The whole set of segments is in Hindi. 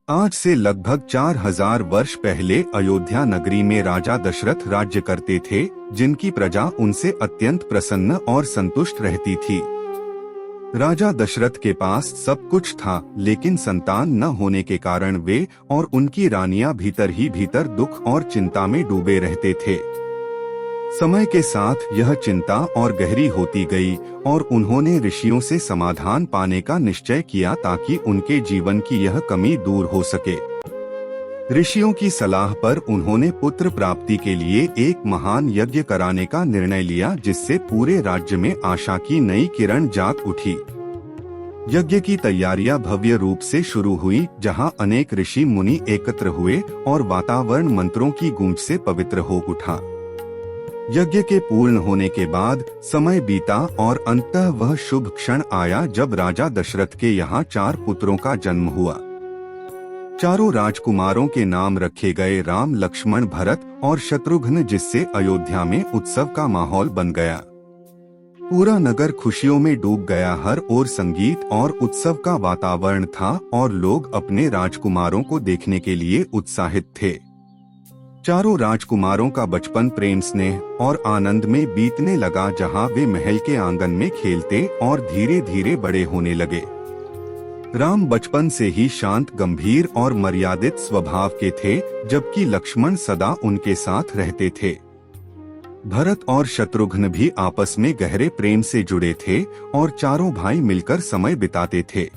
आज से लगभग 4000 वर्ष पहले अयोध्या नगरी में राजा दशरथ राज्य करते थे, जिनकी प्रजा उनसे अत्यंत प्रसन्न और संतुष्ट रहती थी। राजा दशरथ के पास सब कुछ था, लेकिन संतान न होने के कारण वे और उनकी रानियां भीतर ही भीतर दुख और चिंता में डूबे रहते थे। समय के साथ यह चिंता और गहरी होती गई और उन्होंने ऋषियों से समाधान पाने का निश्चय किया ताकि उनके जीवन की यह कमी दूर हो सके। ऋषियों की सलाह पर उन्होंने पुत्र प्राप्ति के लिए एक महान यज्ञ कराने का निर्णय लिया, जिससे पूरे राज्य में आशा की नई किरण जाग उठी। यज्ञ की तैयारियां भव्य रूप से शुरू हुई, जहां अनेक ऋषि मुनि एकत्र हुए और वातावरण मंत्रों की गूंज से पवित्र हो उठा। यज्ञ के पूर्ण होने के बाद समय बीता और अंततः वह शुभ क्षण आया जब राजा दशरथ के यहाँ 4 पुत्रों का जन्म हुआ। चारों राजकुमारों के नाम रखे गए राम, लक्ष्मण, भरत और शत्रुघ्न, जिससे अयोध्या में उत्सव का माहौल बन गया। पूरा नगर खुशियों में डूब गया, हर ओर संगीत और उत्सव का वातावरण था और लोग अपने राजकुमारों को देखने के लिए उत्साहित थे। चारों राजकुमारों का बचपन प्रेम, स्नेह और आनंद में बीतने लगा, जहां वे महल के आंगन में खेलते और धीरे धीरे बड़े होने लगे। राम बचपन से ही शांत, गंभीर और मर्यादित स्वभाव के थे, जबकि लक्ष्मण सदा उनके साथ रहते थे। भरत और शत्रुघ्न भी आपस में गहरे प्रेम से जुड़े थे और चारों भाई मिलकर समय बिताते थे।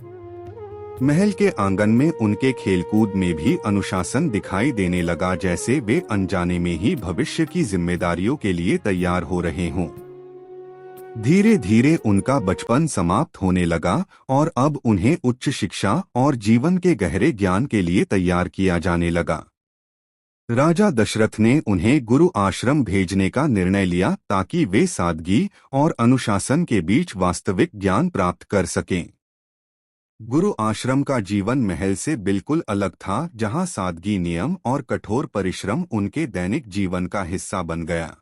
महल के आंगन में उनके खेलकूद में भी अनुशासन दिखाई देने लगा, जैसे वे अनजाने में ही भविष्य की जिम्मेदारियों के लिए तैयार हो रहे हों। धीरे धीरे उनका बचपन समाप्त होने लगा और अब उन्हें उच्च शिक्षा और जीवन के गहरे ज्ञान के लिए तैयार किया जाने लगा। राजा दशरथ ने उन्हें गुरु आश्रम भेजने का निर्णय लिया ताकि वे सादगी और अनुशासन के बीच वास्तविक ज्ञान प्राप्त कर सकें। गुरु आश्रम का जीवन महल से बिल्कुल अलग था, जहां सादगी, नियम और कठोर परिश्रम उनके दैनिक जीवन का हिस्सा बन गया।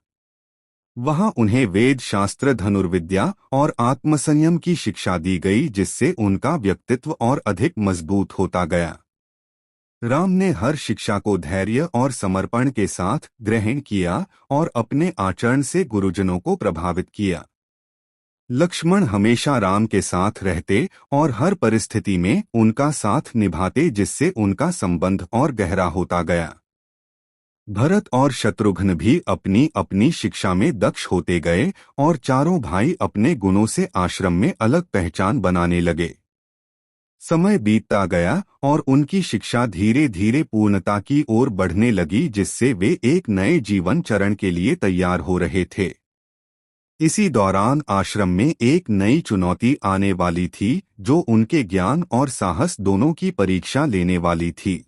वहां उन्हें वेद, शास्त्र, धनुर्विद्या और आत्मसंयम की शिक्षा दी गई, जिससे उनका व्यक्तित्व और अधिक मजबूत होता गया। राम ने हर शिक्षा को धैर्य और समर्पण के साथ ग्रहण किया और अपने आचरण से गुरुजनों को प्रभावित किया। लक्ष्मण हमेशा राम के साथ रहते और हर परिस्थिति में उनका साथ निभाते, जिससे उनका संबंध और गहरा होता गया। भरत और शत्रुघ्न भी अपनी अपनी शिक्षा में दक्ष होते गए और चारों भाई अपने गुणों से आश्रम में अलग पहचान बनाने लगे। समय बीतता गया और उनकी शिक्षा धीरे धीरे पूर्णता की ओर बढ़ने लगी, जिससे वे एक नए जीवन चरण के लिए तैयार हो रहे थे। इसी दौरान आश्रम में एक नई चुनौती आने वाली थी, जो उनके ज्ञान और साहस दोनों की परीक्षा लेने वाली थी।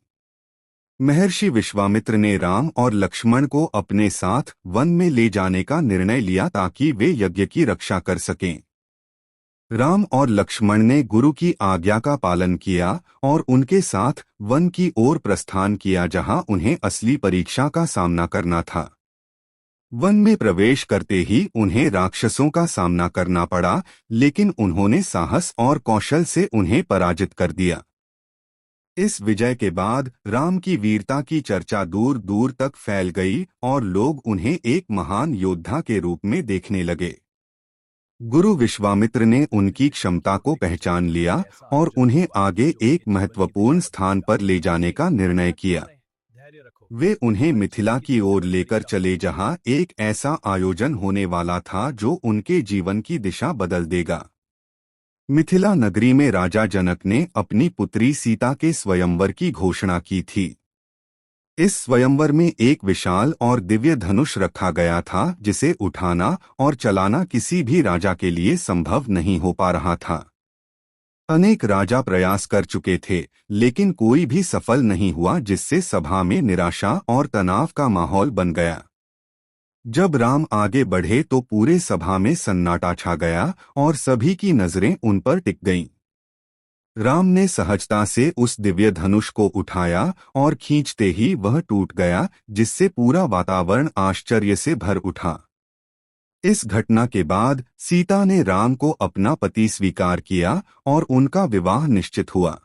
महर्षि विश्वामित्र ने राम और लक्ष्मण को अपने साथ वन में ले जाने का निर्णय लिया ताकि वे यज्ञ की रक्षा कर सकें। राम और लक्ष्मण ने गुरु की आज्ञा का पालन किया और उनके साथ वन की ओर प्रस्थान किया, जहां उन्हें असली परीक्षा का सामना करना था। वन में प्रवेश करते ही उन्हें राक्षसों का सामना करना पड़ा, लेकिन उन्होंने साहस और कौशल से उन्हें पराजित कर दिया। इस विजय के बाद राम की वीरता की चर्चा दूर दूर तक फैल गई और लोग उन्हें एक महान योद्धा के रूप में देखने लगे। गुरु विश्वामित्र ने उनकी क्षमता को पहचान लिया और उन्हें आगे एक महत्वपूर्ण स्थान पर ले जाने का निर्णय किया। वे उन्हें मिथिला की ओर लेकर चले, जहां एक ऐसा आयोजन होने वाला था जो उनके जीवन की दिशा बदल देगा। मिथिला नगरी में राजा जनक ने अपनी पुत्री सीता के स्वयंवर की घोषणा की थी। इस स्वयंवर में एक विशाल और दिव्य धनुष रखा गया था, जिसे उठाना और चलाना किसी भी राजा के लिए संभव नहीं हो पा रहा था। अनेक राजा प्रयास कर चुके थे, लेकिन कोई भी सफल नहीं हुआ, जिससे सभा में निराशा और तनाव का माहौल बन गया। जब राम आगे बढ़े तो पूरे सभा में सन्नाटा छा गया और सभी की नजरें उन पर टिक गईं। राम ने सहजता से उस दिव्य धनुष को उठाया और खींचते ही वह टूट गया, जिससे पूरा वातावरण आश्चर्य से भर उठा। इस घटना के बाद सीता ने राम को अपना पति स्वीकार किया और उनका विवाह निश्चित हुआ।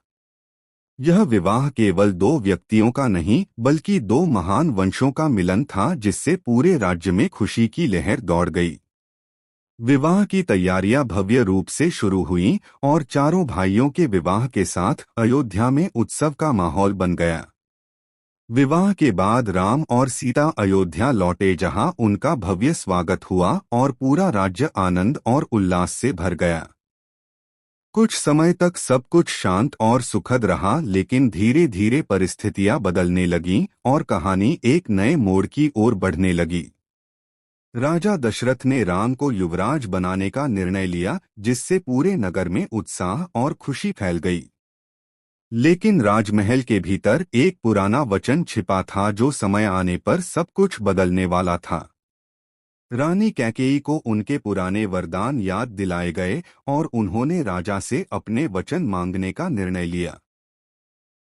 यह विवाह केवल दो व्यक्तियों का नहीं बल्कि दो महान वंशों का मिलन था, जिससे पूरे राज्य में खुशी की लहर दौड़ गई। विवाह की तैयारियां भव्य रूप से शुरू हुईं और चारों भाइयों के विवाह के साथ अयोध्या में उत्सव का माहौल बन गया। विवाह के बाद राम और सीता अयोध्या लौटे, जहां उनका भव्य स्वागत हुआ और पूरा राज्य आनंद और उल्लास से भर गया। कुछ समय तक सब कुछ शांत और सुखद रहा, लेकिन धीरे धीरे परिस्थितियां बदलने लगीं और कहानी एक नए मोड़ की ओर बढ़ने लगी। राजा दशरथ ने राम को युवराज बनाने का निर्णय लिया, जिससे पूरे नगर में उत्साह और खुशी फैल गई। लेकिन राजमहल के भीतर एक पुराना वचन छिपा था, जो समय आने पर सब कुछ बदलने वाला था। रानी कैकेयी को उनके पुराने वरदान याद दिलाए गए और उन्होंने राजा से अपने वचन मांगने का निर्णय लिया।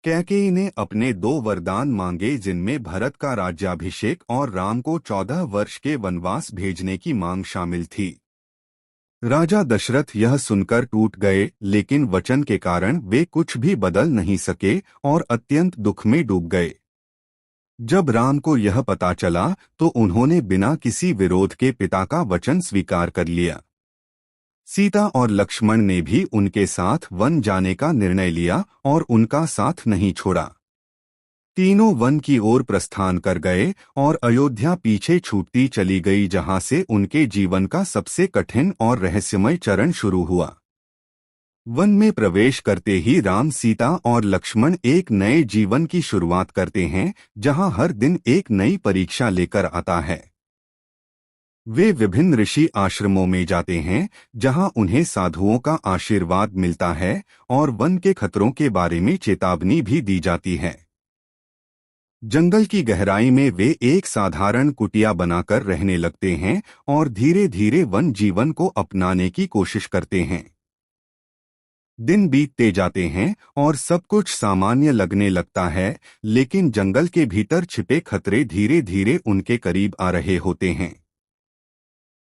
कैकेयी ने अपने दो वरदान मांगे, जिनमें भरत का राज्याभिषेक और राम को 14 वर्ष के वनवास भेजने की मांग शामिल थी। राजा दशरथ यह सुनकर टूट गए, लेकिन वचन के कारण वे कुछ भी बदल नहीं सके और अत्यंत दुख में डूब गए। जब राम को यह पता चला तो उन्होंने बिना किसी विरोध के पिता का वचन स्वीकार कर लिया। सीता और लक्ष्मण ने भी उनके साथ वन जाने का निर्णय लिया और उनका साथ नहीं छोड़ा। तीनों वन की ओर प्रस्थान कर गए और अयोध्या पीछे छूटती चली गई, जहां से उनके जीवन का सबसे कठिन और रहस्यमय चरण शुरू हुआ। वन में प्रवेश करते ही राम, सीता और लक्ष्मण एक नए जीवन की शुरुआत करते हैं, जहां हर दिन एक नई परीक्षा लेकर आता है। वे विभिन्न ऋषि आश्रमों में जाते हैं, जहां उन्हें साधुओं का आशीर्वाद मिलता है और वन के खतरों के बारे में चेतावनी भी दी जाती है। जंगल की गहराई में वे एक साधारण कुटिया बनाकर रहने लगते हैं और धीरे धीरे वन जीवन को अपनाने की कोशिश करते हैं। दिन बीतते जाते हैं और सब कुछ सामान्य लगने लगता है, लेकिन जंगल के भीतर छिपे खतरे धीरे धीरे उनके करीब आ रहे होते हैं।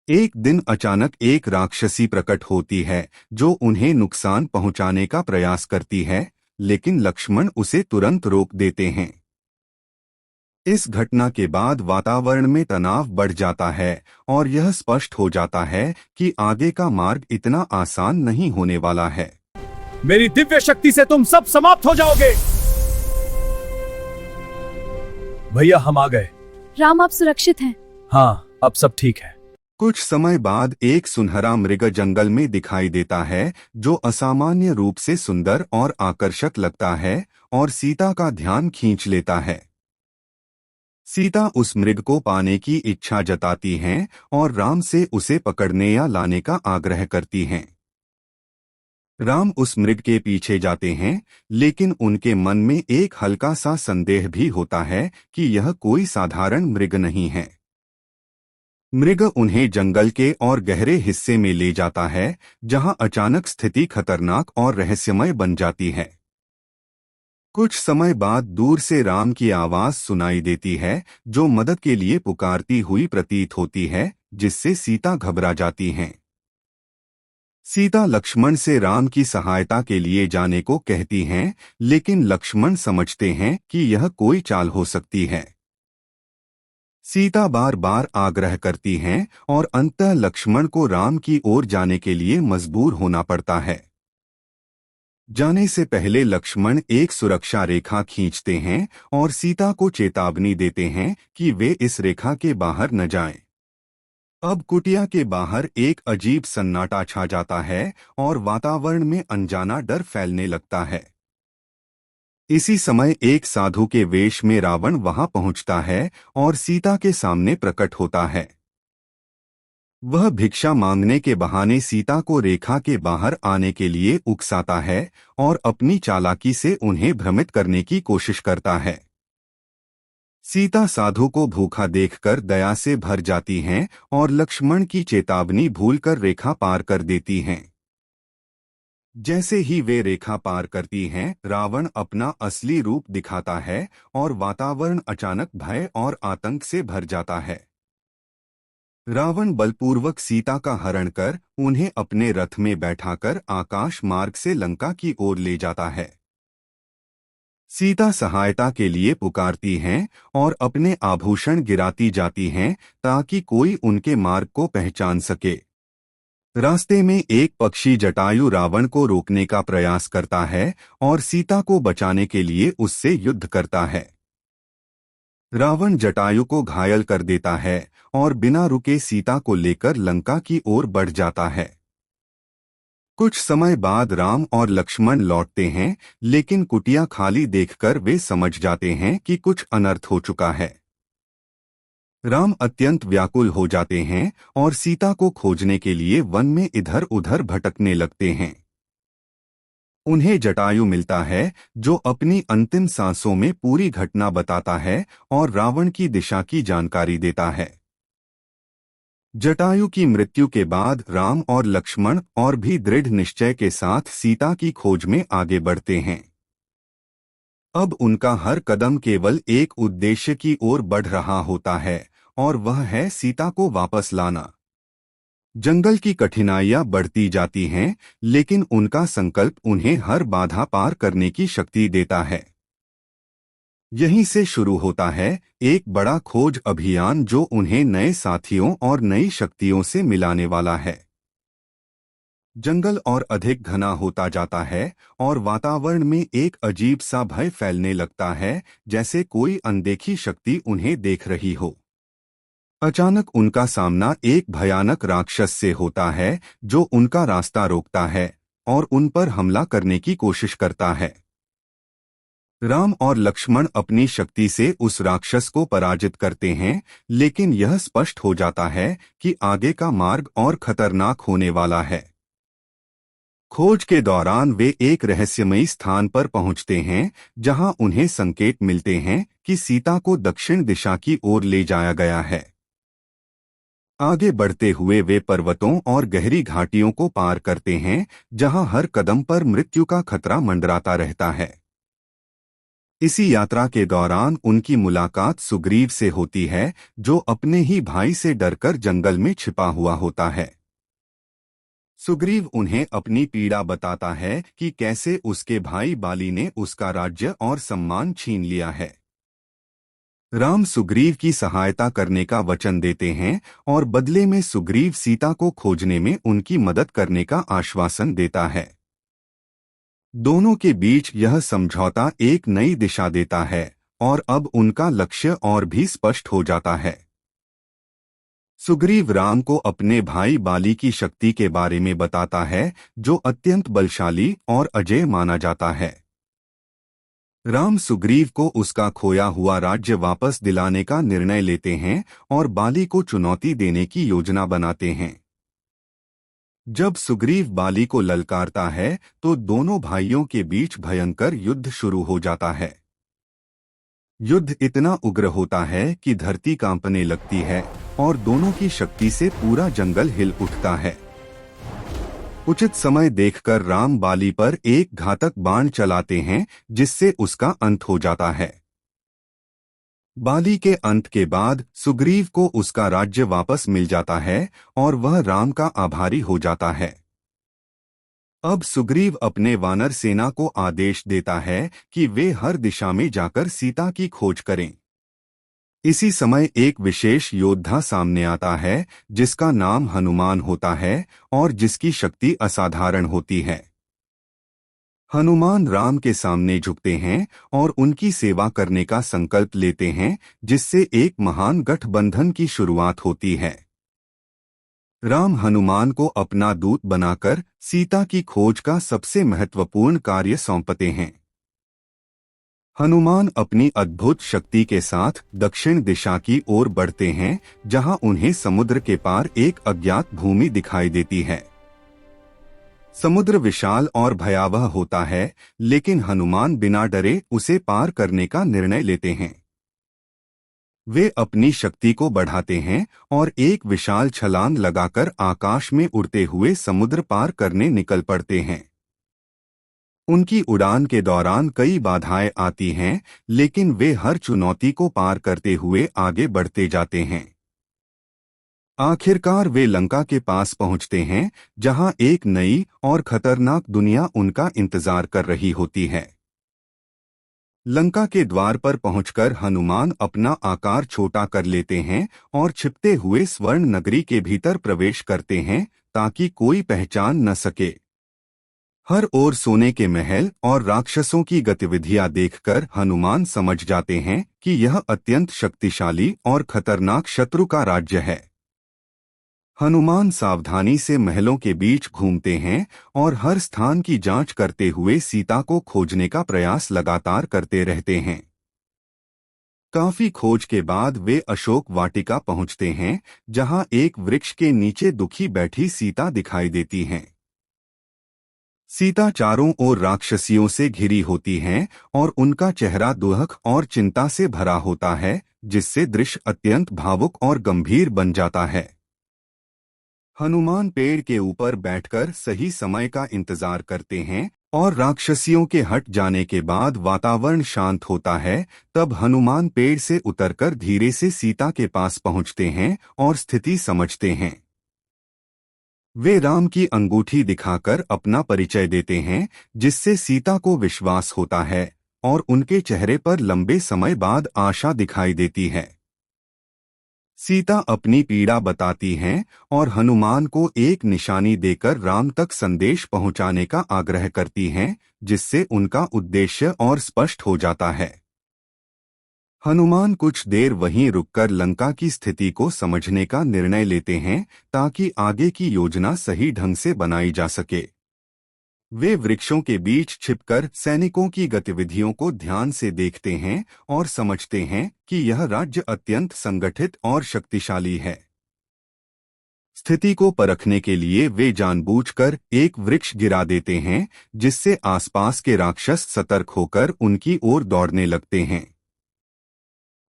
एक दिन अचानक एक राक्षसी प्रकट होती है, जो उन्हें नुकसान पहुंचाने का प्रयास करती है, लेकिन लक्ष्मण उसे तुरंत रोक देते हैं। इस घटना के बाद वातावरण में तनाव बढ़ जाता है और यह स्पष्ट हो जाता है कि आगे का मार्ग इतना आसान नहीं होने वाला है। मेरी दिव्य शक्ति से तुम सब समाप्त हो जाओगे। भैया हम आ गए। राम, आप सुरक्षित हैं? हाँ, अब सब ठीक है। कुछ समय बाद एक सुनहरा मृग जंगल में दिखाई देता है, जो असामान्य रूप से सुंदर और आकर्षक लगता है और सीता का ध्यान खींच लेता है। सीता उस मृग को पाने की इच्छा जताती हैं और राम से उसे पकड़ने या लाने का आग्रह करती हैं। राम उस मृग के पीछे जाते हैं, लेकिन उनके मन में एक हल्का सा संदेह भी होता है कि यह कोई साधारण मृग नहीं है। मृग उन्हें जंगल के और गहरे हिस्से में ले जाता है, जहां अचानक स्थिति खतरनाक और रहस्यमय बन जाती है। कुछ समय बाद दूर से राम की आवाज सुनाई देती है, जो मदद के लिए पुकारती हुई प्रतीत होती है, जिससे सीता घबरा जाती हैं। सीता लक्ष्मण से राम की सहायता के लिए जाने को कहती हैं, लेकिन लक्ष्मण समझते हैं कि यह कोई चाल हो सकती है। सीता बार बार आग्रह करती हैं और अंततः लक्ष्मण को राम की ओर जाने के लिए मजबूर होना पड़ता है। जाने से पहले लक्ष्मण एक सुरक्षा रेखा खींचते हैं और सीता को चेतावनी देते हैं कि वे इस रेखा के बाहर न जाएं। अब कुटिया के बाहर एक अजीब सन्नाटा छा जाता है और वातावरण में अनजाना डर फैलने लगता है। इसी समय एक साधु के वेश में रावण वहां पहुंचता है और सीता के सामने प्रकट होता है। वह भिक्षा मांगने के बहाने सीता को रेखा के बाहर आने के लिए उकसाता है और अपनी चालाकी से उन्हें भ्रमित करने की कोशिश करता है। सीता साधु को भूखा देखकर दया से भर जाती हैं और लक्ष्मण की चेतावनी भूलकर रेखा पार कर देती हैं। जैसे ही वे रेखा पार करती हैं, रावण अपना असली रूप दिखाता है और वातावरण अचानक भय और आतंक से भर जाता है। रावण बलपूर्वक सीता का हरण कर उन्हें अपने रथ में बैठाकर आकाश मार्ग से लंका की ओर ले जाता है। सीता सहायता के लिए पुकारती हैं और अपने आभूषण गिराती जाती हैं ताकि कोई उनके मार्ग को पहचान सके। रास्ते में एक पक्षी जटायु रावण को रोकने का प्रयास करता है और सीता को बचाने के लिए उससे युद्ध करता है। रावण जटायु को घायल कर देता है और बिना रुके सीता को लेकर लंका की ओर बढ़ जाता है। कुछ समय बाद राम और लक्ष्मण लौटते हैं, लेकिन कुटिया खाली देखकर वे समझ जाते हैं कि कुछ अनर्थ हो चुका है। राम अत्यंत व्याकुल हो जाते हैं और सीता को खोजने के लिए वन में इधर उधर भटकने लगते हैं। उन्हें जटायु मिलता है, जो अपनी अंतिम सांसों में पूरी घटना बताता है और रावण की दिशा की जानकारी देता है। जटायु की मृत्यु के बाद राम और लक्ष्मण और भी दृढ़ निश्चय के साथ सीता की खोज में आगे बढ़ते हैं। अब उनका हर कदम केवल एक उद्देश्य की ओर बढ़ रहा होता है, और वह है सीता को वापस लाना। जंगल की कठिनाइयां बढ़ती जाती हैं, लेकिन उनका संकल्प उन्हें हर बाधा पार करने की शक्ति देता है। यहीं से शुरू होता है एक बड़ा खोज अभियान, जो उन्हें नए साथियों और नई शक्तियों से मिलाने वाला है। जंगल और अधिक घना होता जाता है और वातावरण में एक अजीब सा भय फैलने लगता है, जैसे कोई अनदेखी शक्ति उन्हें देख रही हो। अचानक उनका सामना एक भयानक राक्षस से होता है, जो उनका रास्ता रोकता है और उन पर हमला करने की कोशिश करता है। राम और लक्ष्मण अपनी शक्ति से उस राक्षस को पराजित करते हैं, लेकिन यह स्पष्ट हो जाता है कि आगे का मार्ग और खतरनाक होने वाला है। खोज के दौरान वे एक रहस्यमयी स्थान पर पहुंचते हैं, जहां उन्हें संकेत मिलते हैं कि सीता को दक्षिण दिशा की ओर ले जाया गया है। आगे बढ़ते हुए वे पर्वतों और गहरी घाटियों को पार करते हैं, जहां हर कदम पर मृत्यु का खतरा मंडराता रहता है। इसी यात्रा के दौरान उनकी मुलाकात सुग्रीव से होती है, जो अपने ही भाई से डरकर जंगल में छिपा हुआ होता है। सुग्रीव उन्हें अपनी पीड़ा बताता है कि कैसे उसके भाई बाली ने उसका राज्य और सम्मान छीन लिया है। राम सुग्रीव की सहायता करने का वचन देते हैं और बदले में सुग्रीव सीता को खोजने में उनकी मदद करने का आश्वासन देता है। दोनों के बीच यह समझौता एक नई दिशा देता है और अब उनका लक्ष्य और भी स्पष्ट हो जाता है। सुग्रीव राम को अपने भाई बाली की शक्ति के बारे में बताता है, जो अत्यंत बलशाली और अजेय माना जाता है। राम सुग्रीव को उसका खोया हुआ राज्य वापस दिलाने का निर्णय लेते हैं और बाली को चुनौती देने की योजना बनाते हैं। जब सुग्रीव बाली को ललकारता है, तो दोनों भाइयों के बीच भयंकर युद्ध शुरू हो जाता है। युद्ध इतना उग्र होता है कि धरती कांपने लगती है और दोनों की शक्ति से पूरा जंगल हिल उठता है। उचित समय देखकर राम बाली पर एक घातक बाण चलाते हैं, जिससे उसका अंत हो जाता है। बाली के अंत के बाद सुग्रीव को उसका राज्य वापस मिल जाता है और वह राम का आभारी हो जाता है। अब सुग्रीव अपने वानर सेना को आदेश देता है कि वे हर दिशा में जाकर सीता की खोज करें। इसी समय एक विशेष योद्धा सामने आता है, जिसका नाम हनुमान होता है और जिसकी शक्ति असाधारण होती है। हनुमान राम के सामने झुकते हैं और उनकी सेवा करने का संकल्प लेते हैं, जिससे एक महान गठबंधन की शुरुआत होती है। राम हनुमान को अपना दूत बनाकर सीता की खोज का सबसे महत्वपूर्ण कार्य सौंपते हैं। हनुमान अपनी अद्भुत शक्ति के साथ दक्षिण दिशा की ओर बढ़ते हैं, जहां उन्हें समुद्र के पार एक अज्ञात भूमि दिखाई देती है। समुद्र विशाल और भयावह होता है, लेकिन हनुमान बिना डरे उसे पार करने का निर्णय लेते हैं। वे अपनी शक्ति को बढ़ाते हैं और एक विशाल छलांग लगाकर आकाश में उड़ते हुए समुद्र पार करने निकल पड़ते हैं। उनकी उड़ान के दौरान कई बाधाएं आती हैं, लेकिन वे हर चुनौती को पार करते हुए आगे बढ़ते जाते हैं। आखिरकार वे लंका के पास पहुंचते हैं, जहां एक नई और खतरनाक दुनिया उनका इंतजार कर रही होती है। लंका के द्वार पर पहुंचकर हनुमान अपना आकार छोटा कर लेते हैं और छिपते हुए स्वर्ण नगरी के भीतर प्रवेश करते हैं ताकि कोई पहचान न सके। हर ओर सोने के महल और राक्षसों की गतिविधियां देखकर हनुमान समझ जाते हैं कि यह अत्यंत शक्तिशाली और खतरनाक शत्रु का राज्य है। हनुमान सावधानी से महलों के बीच घूमते हैं और हर स्थान की जांच करते हुए सीता को खोजने का प्रयास लगातार करते रहते हैं। काफी खोज के बाद वे अशोक वाटिका पहुंचते हैं, जहां एक वृक्ष के नीचे दुखी बैठी सीता दिखाई देती हैं। सीता चारों ओर राक्षसियों से घिरी होती हैं और उनका चेहरा दुख और चिंता से भरा होता है, जिससे दृश्य अत्यंत भावुक और गंभीर बन जाता है। हनुमान पेड़ के ऊपर बैठकर सही समय का इंतजार करते हैं और राक्षसियों के हट जाने के बाद वातावरण शांत होता है। तब हनुमान पेड़ से उतरकर धीरे से सीता के पास पहुंचते हैं और स्थिति समझते हैं। वे राम की अंगूठी दिखाकर अपना परिचय देते हैं, जिससे सीता को विश्वास होता है और उनके चेहरे पर लंबे समय बाद आशा दिखाई देती है। सीता अपनी पीड़ा बताती हैं और हनुमान को एक निशानी देकर राम तक संदेश पहुंचाने का आग्रह करती हैं, जिससे उनका उद्देश्य और स्पष्ट हो जाता है। हनुमान कुछ देर वहीं रुककर लंका की स्थिति को समझने का निर्णय लेते हैं ताकि आगे की योजना सही ढंग से बनाई जा सके। वे वृक्षों के बीच छिपकर सैनिकों की गतिविधियों को ध्यान से देखते हैं और समझते हैं कि यह राज्य अत्यंत संगठित और शक्तिशाली है। स्थिति को परखने के लिए वे जानबूझकर एक वृक्ष गिरा देते हैं, जिससे आसपास के राक्षस सतर्क होकर उनकी ओर दौड़ने लगते हैं।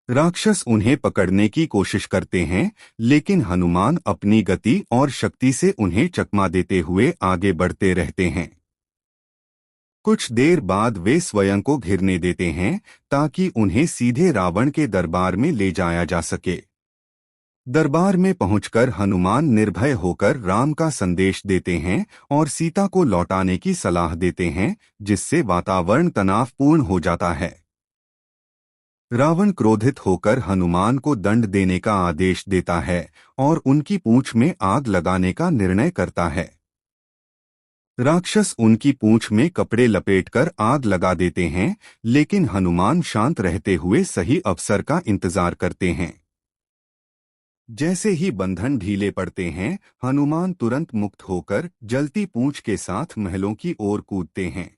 राक्षस उन्हें पकड़ने की कोशिश करते हैं, लेकिन हनुमान अपनी गति और शक्ति से उन्हें चकमा देते हुए आगे बढ़ते रहते हैं। कुछ देर बाद वे स्वयं को घिरने देते हैं ताकि उन्हें सीधे रावण के दरबार में ले जाया जा सके। दरबार में पहुंचकर हनुमान निर्भय होकर राम का संदेश देते हैं और सीता को लौटाने की सलाह देते हैं, जिससे वातावरण तनावपूर्ण हो जाता है। रावण क्रोधित होकर हनुमान को दंड देने का आदेश देता है और उनकी पूंछ में आग लगाने का निर्णय करता है। राक्षस उनकी पूंछ में कपड़े लपेटकर आग लगा देते हैं, लेकिन हनुमान शांत रहते हुए सही अवसर का इंतजार करते हैं। जैसे ही बंधन ढीले पड़ते हैं, हनुमान तुरंत मुक्त होकर जलती पूंछ के साथ महलों की ओर कूदते हैं।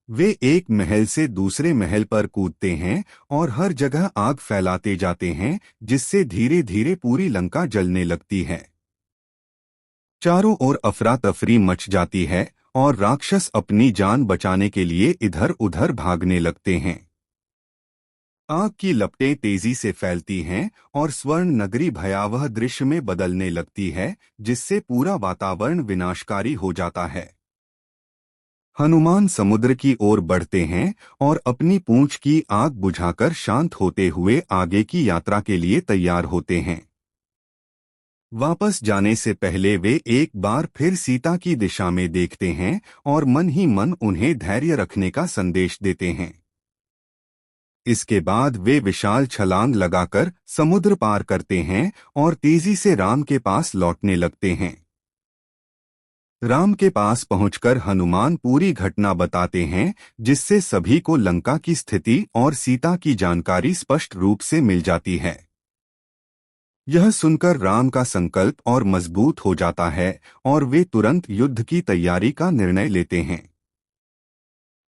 वे एक महल से दूसरे महल पर कूदते हैं और हर जगह आग फैलाते जाते हैं, जिससे धीरे धीरे पूरी लंका जलने लगती है। चारों ओर अफरा तफरी मच जाती है और राक्षस अपनी जान बचाने के लिए इधर उधर भागने लगते हैं। आग की लपटें तेजी से फैलती हैं और स्वर्ण नगरी भयावह दृश्य में बदलने लगती है, जिससे पूरा वातावरण विनाशकारी हो जाता है। हनुमान समुद्र की ओर बढ़ते हैं और अपनी पूंछ की आग बुझाकर शांत होते हुए आगे की यात्रा के लिए तैयार होते हैं। वापस जाने से पहले वे एक बार फिर सीता की दिशा में देखते हैं और मन ही मन उन्हें धैर्य रखने का संदेश देते हैं। इसके बाद वे विशाल छलांग लगाकर समुद्र पार करते हैं और तेजी से राम के पास लौटने लगते हैं। राम के पास पहुंचकर हनुमान पूरी घटना बताते हैं, जिससे सभी को लंका की स्थिति और सीता की जानकारी स्पष्ट रूप से मिल जाती है। यह सुनकर राम का संकल्प और मजबूत हो जाता है और वे तुरंत युद्ध की तैयारी का निर्णय लेते हैं।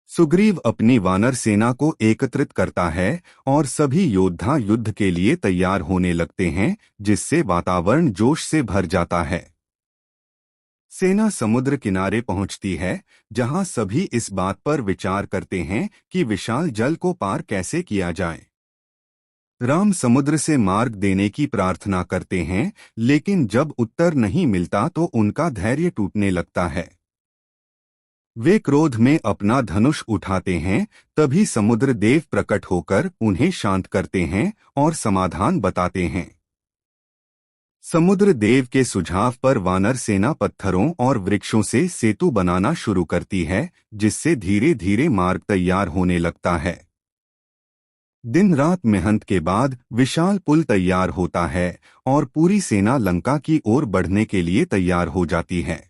सुग्रीव अपनी वानर सेना को एकत्रित करता है और सभी योद्धा युद्ध के लिए तैयार होने लगते हैं, जिससे वातावरण जोश से भर जाता है। सेना समुद्र किनारे पहुंचती है, जहां सभी इस बात पर विचार करते हैं कि विशाल जल को पार कैसे किया जाए। राम समुद्र से मार्ग देने की प्रार्थना करते हैं, लेकिन जब उत्तर नहीं मिलता तो उनका धैर्य टूटने लगता है। वे क्रोध में अपना धनुष उठाते हैं, तभी समुद्र देव प्रकट होकर उन्हें शांत करते हैं और समाधान बताते हैं। समुद्र देव के सुझाव पर वानर सेना पत्थरों और वृक्षों से सेतु बनाना शुरू करती है, जिससे धीरे धीरे मार्ग तैयार होने लगता है। दिन रात मेहनत के बाद विशाल पुल तैयार होता है और पूरी सेना लंका की ओर बढ़ने के लिए तैयार हो जाती है।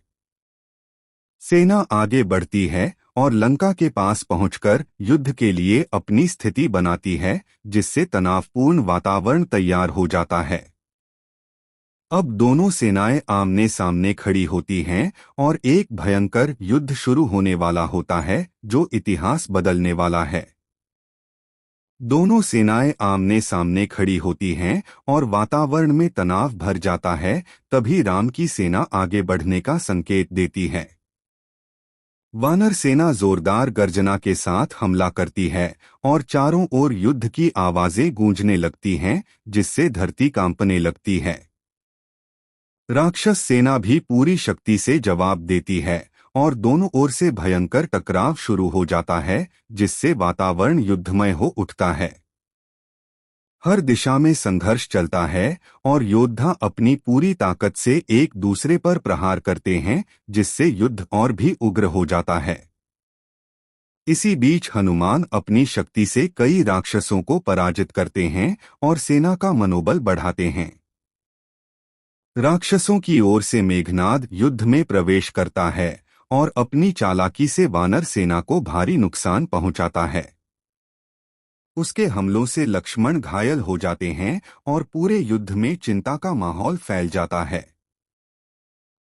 सेना आगे बढ़ती है और लंका के पास पहुंचकर युद्ध के लिए अपनी स्थिति बनाती है, जिससे तनावपूर्ण वातावरण तैयार हो जाता है। अब दोनों सेनाएं आमने सामने खड़ी होती हैं और एक भयंकर युद्ध शुरू होने वाला होता है, जो इतिहास बदलने वाला है। दोनों सेनाएं आमने सामने खड़ी होती हैं और वातावरण में तनाव भर जाता है। तभी राम की सेना आगे बढ़ने का संकेत देती है। वानर सेना जोरदार गर्जना के साथ हमला करती है और चारों ओर युद्ध की आवाजें गूंजने लगती हैं, जिससे धरती कांपने लगती है। राक्षस सेना भी पूरी शक्ति से जवाब देती है और दोनों ओर से भयंकर टकराव शुरू हो जाता है, जिससे वातावरण युद्धमय हो उठता है। हर दिशा में संघर्ष चलता है और योद्धा अपनी पूरी ताकत से एक दूसरे पर प्रहार करते हैं, जिससे युद्ध और भी उग्र हो जाता है। इसी बीच हनुमान अपनी शक्ति से कई राक्षसों को पराजित करते हैं और सेना का मनोबल बढ़ाते हैं। राक्षसों की ओर से मेघनाद युद्ध में प्रवेश करता है और अपनी चालाकी से वानर सेना को भारी नुकसान पहुंचाता है। उसके हमलों से लक्ष्मण घायल हो जाते हैं और पूरे युद्ध में चिंता का माहौल फैल जाता है।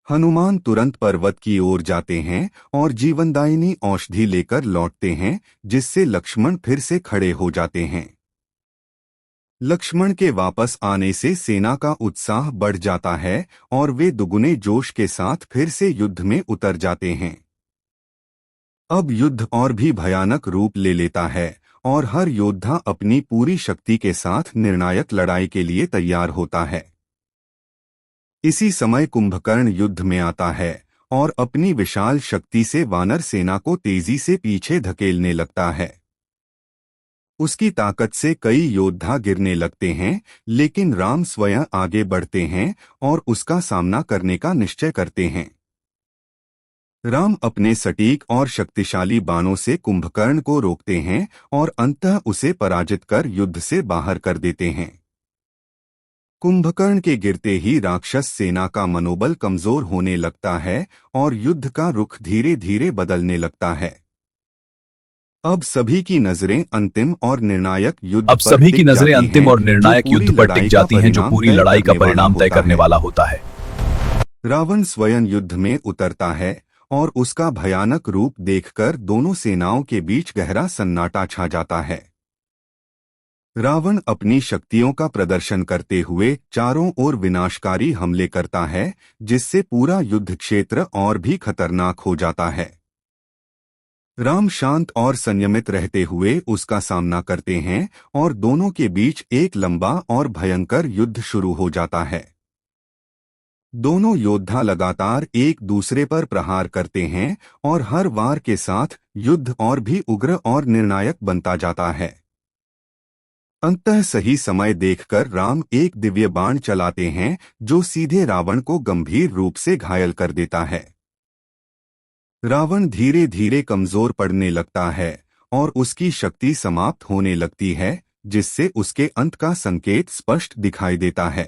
हनुमान तुरंत पर्वत की ओर जाते हैं और जीवनदायिनी औषधि लेकर लौटते हैं, जिससे लक्ष्मण फिर से खड़े हो जाते हैं। लक्ष्मण के वापस आने से सेना का उत्साह बढ़ जाता है और वे दुगुने जोश के साथ फिर से युद्ध में उतर जाते हैं। अब युद्ध और भी भयानक रूप ले लेता है और हर योद्धा अपनी पूरी शक्ति के साथ निर्णायक लड़ाई के लिए तैयार होता है। इसी समय कुंभकर्ण युद्ध में आता है और अपनी विशाल शक्ति से वानर सेना को तेजी से पीछे धकेलने लगता है। उसकी ताकत से कई योद्धा गिरने लगते हैं, लेकिन राम स्वयं आगे बढ़ते हैं और उसका सामना करने का निश्चय करते हैं। राम अपने सटीक और शक्तिशाली बाणों से कुंभकर्ण को रोकते हैं और अंततः उसे पराजित कर युद्ध से बाहर कर देते हैं। कुंभकर्ण के गिरते ही राक्षस सेना का मनोबल कमजोर होने लगता है और युद्ध का रुख धीरे धीरे बदलने लगता है। अब सभी की नजरें अंतिम और निर्णायक युद्ध पर टिक जाती हैं, जो पूरी लड़ाई का परिणाम तय करने वाला होता है। रावण स्वयं युद्ध में उतरता है और उसका भयानक रूप देखकर दोनों सेनाओं के बीच गहरा सन्नाटा छा जाता है। रावण अपनी शक्तियों का प्रदर्शन करते हुए चारों ओर विनाशकारी हमले करता है, जिससे पूरा युद्ध क्षेत्र और भी खतरनाक हो जाता है। राम शांत और संयमित रहते हुए उसका सामना करते हैं और दोनों के बीच एक लंबा और भयंकर युद्ध शुरू हो जाता है। दोनों योद्धा लगातार एक दूसरे पर प्रहार करते हैं और हर वार के साथ युद्ध और भी उग्र और निर्णायक बनता जाता है। अंततः सही समय देखकर राम एक दिव्य बाण चलाते हैं, जो सीधे रावण को गंभीर रूप से घायल कर देता है। रावण धीरे धीरे कमजोर पड़ने लगता है और उसकी शक्ति समाप्त होने लगती है, जिससे उसके अंत का संकेत स्पष्ट दिखाई देता है।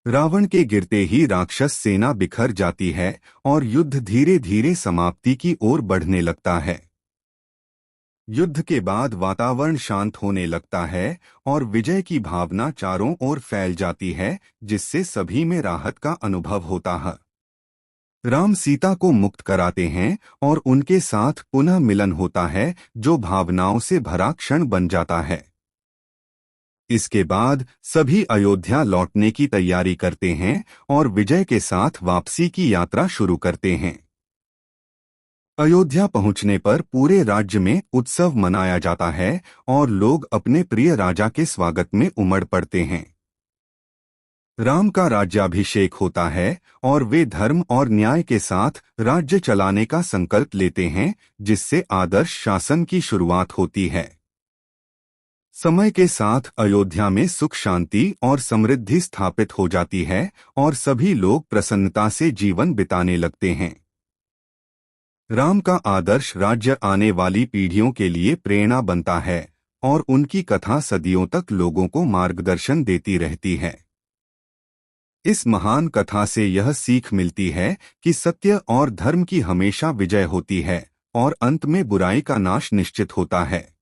रावण के गिरते ही राक्षस सेना बिखर जाती है और युद्ध धीरे धीरे समाप्ति की ओर बढ़ने लगता है। युद्ध के बाद वातावरण शांत होने लगता है और विजय की भावना चारों ओर फैल जाती है, जिससे सभी में राहत का अनुभव होता है। राम सीता को मुक्त कराते हैं और उनके साथ पुनः मिलन होता है, जो भावनाओं से भरा क्षण बन जाता है। इसके बाद सभी अयोध्या लौटने की तैयारी करते हैं और विजय के साथ वापसी की यात्रा शुरू करते हैं। अयोध्या पहुंचने पर पूरे राज्य में उत्सव मनाया जाता है और लोग अपने प्रिय राजा के स्वागत में उमड़ पड़ते हैं। राम का राज्याभिषेक होता है और वे धर्म और न्याय के साथ राज्य चलाने का संकल्प लेते हैं, जिससे आदर्श शासन की शुरुआत होती है। समय के साथ अयोध्या में सुख शांति और समृद्धि स्थापित हो जाती है और सभी लोग प्रसन्नता से जीवन बिताने लगते हैं। राम का आदर्श राज्य आने वाली पीढ़ियों के लिए प्रेरणा बनता है और उनकी कथा सदियों तक लोगों को मार्गदर्शन देती रहती है। इस महान कथा से यह सीख मिलती है कि सत्य और धर्म की हमेशा विजय होती है और अंत में बुराई का नाश निश्चित होता है।